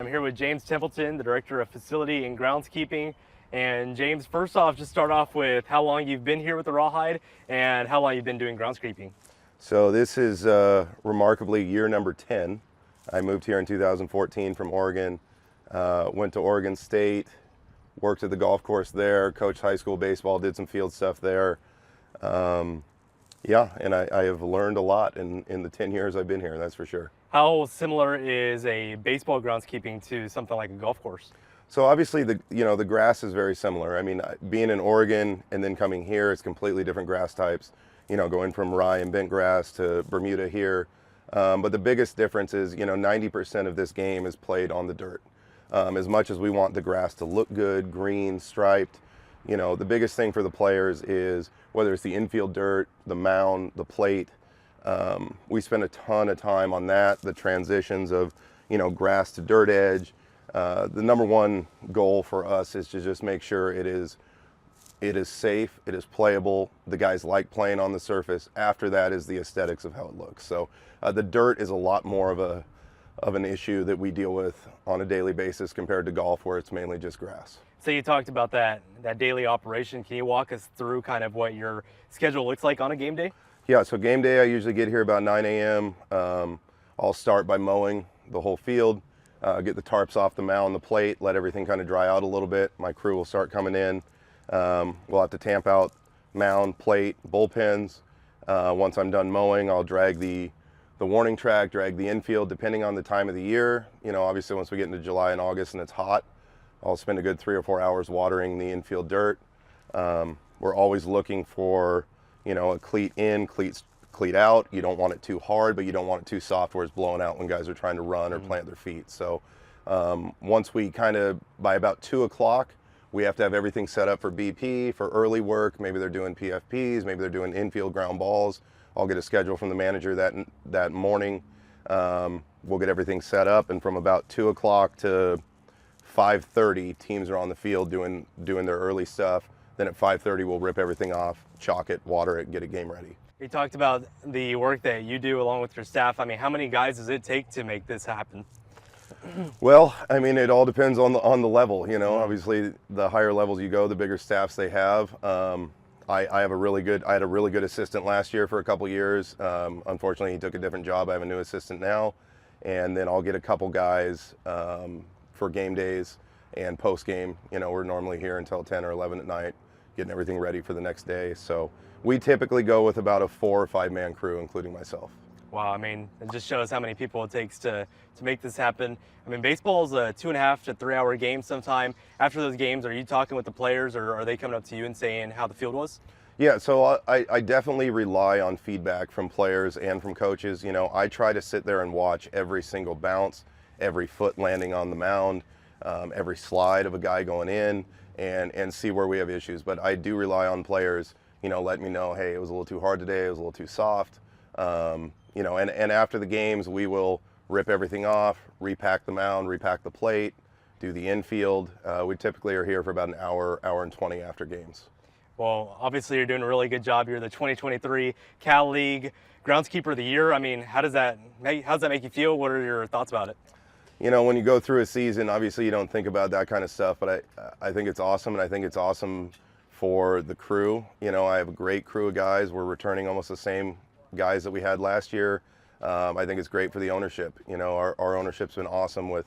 here with James Templeton, the Director of Facility and Groundskeeping. And James, first off, just start off with how long you've been here with the Rawhide and how long you've been doing groundskeeping. So this is remarkably year number 10. I moved here in 2014 from Oregon, went to Oregon State, worked at the golf course there, coached high school baseball, did some field stuff there. Yeah, and I have learned a lot in the 10 years I've been here, that's for sure. How similar is a baseball groundskeeping to something like a golf course? So obviously the grass is very similar. I mean, being in Oregon and then coming here, it's completely different grass types. Going from rye and bent grass to Bermuda here. But the biggest difference is, 90% of this game is played on the dirt. As much as we want the grass to look good, green, striped, the biggest thing for the players is whether it's the infield dirt, the mound, the plate. We spend a ton of time on that, the transitions of, grass to dirt edge. The number one goal for us is to just make sure it is safe, it is playable, the guys like playing on the surface. After that is the aesthetics of how it looks. So the dirt is a lot more of an issue that we deal with on a daily basis compared to golf, where it's mainly just grass. So you talked about that daily operation. Can you walk us through kind of what your schedule looks like on a game day? Yeah, so game day I usually get here about 9 a.m. I'll start by mowing the whole field, get the tarps off the mound, the plate, let everything kind of dry out a little bit. My crew will start coming in. We'll have to tamp out mound, plate, bullpens. Once I'm done mowing, I'll drag the warning track, drag the infield, depending on the time of the year. Obviously once we get into July and August and it's hot, I'll spend a good 3 or 4 hours watering the infield dirt. We're always looking for, a cleat in, cleat out. You don't want it too hard, but you don't want it too soft where it's blowing out when guys are trying to run or plant their feet. So once we by about 2 o'clock, we have to have everything set up for BP, for early work. Maybe they're doing PFPs, maybe they're doing infield ground balls. I'll get a schedule from the manager that morning. We'll get everything set up, and from about 2 o'clock to 5:30, teams are on the field doing their early stuff. Then at 5:30, we'll rip everything off, chalk it, water it, get a game ready. You talked about the work that you do along with your staff. I mean, how many guys does it take to make this happen? Well, I mean, it all depends on the level. Obviously, the higher levels you go, the bigger staffs they have. I had a really good assistant last year for a couple years. Unfortunately, he took a different job. I have a new assistant now, and then I'll get a couple guys for game days and post game. We're normally here until 10 or 11 at night, getting everything ready for the next day. So we typically go with about a 4 or 5 man crew, including myself. Wow, I mean, it just shows how many people it takes to make this happen. I mean, baseball is a 2.5 to 3 hour game sometime. After those games, are you talking with the players, or are they coming up to you and saying how the field was? Yeah, so I definitely rely on feedback from players and from coaches. I try to sit there and watch every single bounce, every foot landing on the mound, every slide of a guy going in, and see where we have issues. But I do rely on players, let me know, hey, it was a little too hard today, it was a little too soft. And after the games, we will rip everything off, repack the mound, repack the plate, do the infield. We typically are here for about an hour and 20 after games. Well, obviously you're doing a really good job. You're the 2023 Cal League Groundskeeper of the Year. I mean, how does that make you feel? What are your thoughts about it? When you go through a season, obviously you don't think about that kind of stuff, but I think it's awesome, and I think it's awesome for the crew. I have a great crew of guys. We're returning almost the same guys that we had last year. I think it's great for the ownership. Our ownership's been awesome with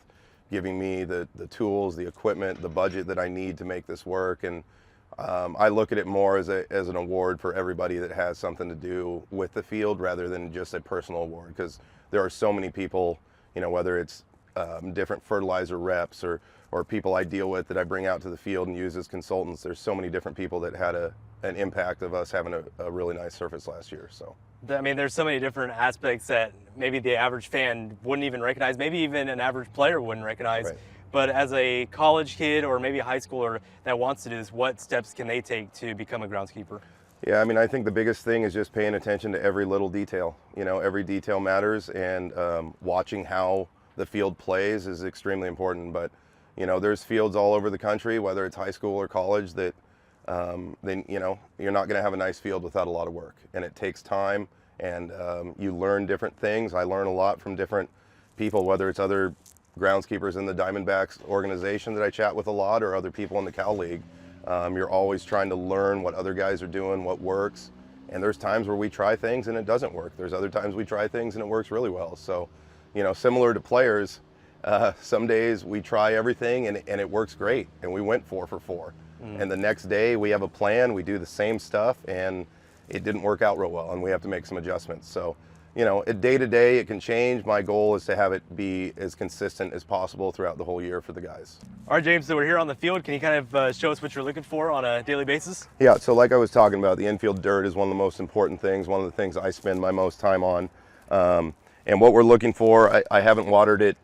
giving me the tools, the equipment, the budget that I need to make this work. And I look at it more as an award for everybody that has something to do with the field rather than just a personal award, because there are so many people, whether it's different fertilizer reps or people I deal with that I bring out to the field and use as consultants. There's so many different people that had an impact of us having a really nice surface last year. So I mean, there's so many different aspects that maybe the average fan wouldn't even recognize, maybe even an average player wouldn't recognize. Right. But as a college kid or maybe a high schooler that wants to do this, what steps can they take to become a groundskeeper? Yeah, I mean, I think the biggest thing is just paying attention to every little detail. Every detail matters, and watching how the field plays is extremely important. But there's fields all over the country, whether it's high school or college, that then you're not going to have a nice field without a lot of work, and it takes time, and you learn different things. I learn a lot from different people, whether it's other groundskeepers in the Diamondbacks organization that I chat with a lot, or other people in the Cal League. You're always trying to learn what other guys are doing, what works. And there's times where we try things and it doesn't work. There's other times we try things and it works really well. So, you know, similar to players, some days we try everything and it works great. And we went 4 for 4. And the next day we have a plan, we do the same stuff, and it didn't work out real well, and we have to make some adjustments. So, you know, day to day it can change. My goal is to have it be as consistent as possible throughout the whole year for the guys. All right, James, so we're here on the field. Can you kind of show us what you're looking for on a daily basis? Yeah, so like I was talking about, the infield dirt is one of the most important things, one of the things I spend my most time on. And what we're looking for, I haven't watered it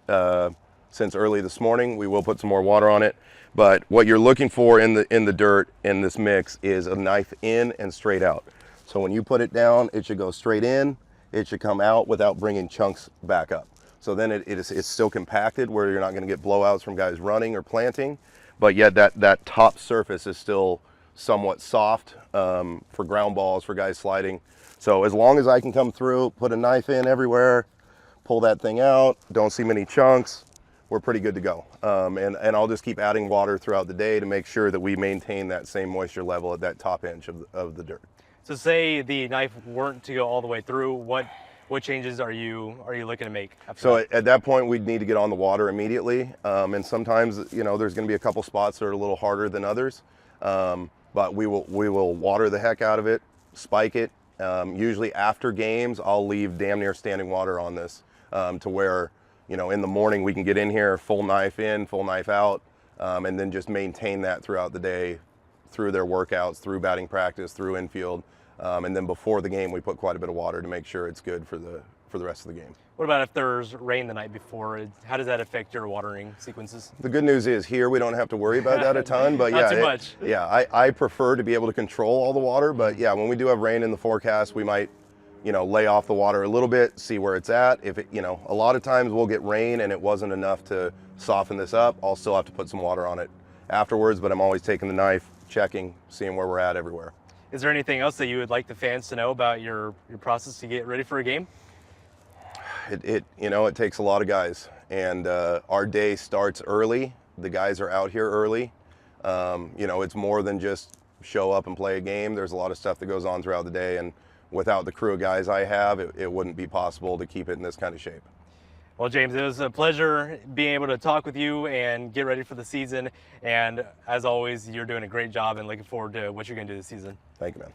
since early this morning. We will put some more water on it. But what you're looking for in the dirt in this mix is a knife in and straight out. So when you put it down, it should go straight in. It should come out without bringing chunks back up. So then it's still compacted, where you're not going to get blowouts from guys running or planting, but yet that top surface is still somewhat soft for ground balls, for guys sliding. So as long as I can come through, put a knife in everywhere, pull that thing out, don't see many chunks, we're pretty good to go. And I'll just keep adding water throughout the day to make sure that we maintain that same moisture level at that top inch of the dirt. So say the knife weren't to go all the way through, what changes are you looking to make? So at that point, we'd need to get on the water immediately. And sometimes, you know, there's going to be a couple spots that are a little harder than others. But we will water the heck out of it, spike it. Usually after games, I'll leave damn near standing water on this to where, you know, in the morning we can get in here, full knife in, full knife out, and then just maintain that throughout the day, through their workouts, through batting practice, through infield. And then before the game, we put quite a bit of water to make sure it's good for the rest of the game. What about if there's rain the night before? How does that affect your watering sequences? The good news is here we don't have to worry about that a ton, but Not too much. I prefer to be able to control all the water, but yeah, when we do have rain in the forecast, we might, you know, lay off the water a little bit, see where it's at. If it, you know, a lot of times we'll get rain and it wasn't enough to soften this up, I'll still have to put some water on it afterwards, but I'm always taking the knife, checking, seeing where we're at everywhere. Is there anything else that you would like the fans to know about your process to get ready for a game? You know, it takes a lot of guys, and our day starts early. The guys are out here early. You know, it's more than just show up and play a game. There's a lot of stuff that goes on throughout the day, and without the crew of guys I have, it wouldn't be possible to keep it in this kind of shape. Well, James, it was a pleasure being able to talk with you and get ready for the season. And as always, you're doing a great job and looking forward to what you're going to do this season. Thank you, man.